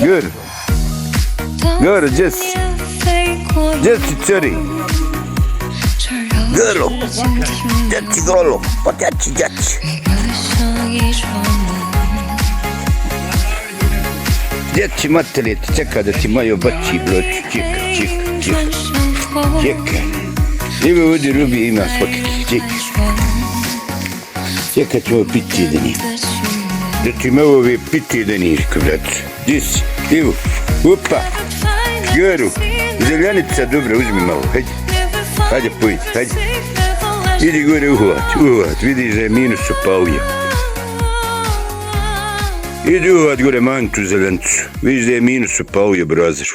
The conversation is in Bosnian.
Gör. Gör Jesse. Jesse curi. Gör oğlum. Jesse oğlum. Bak Jesse. Jesse matereti, čeka da ti Majo baci bloč. Čeka. Evo ovdje Rubi ima svakakih. Čeka ćemo piti jedan. Da ti malo ove piti jedan iško, brat. Gdje si? Evo. Opa. Joru. Zeljanica, dobro, uzmi malo. Hajde. Hajde pojdi, hajde. Idi gore uvat. Vidiš da je minus opalio. Idi uvat gore mantu zelencu. Vidiš da je minus opalio, brazer.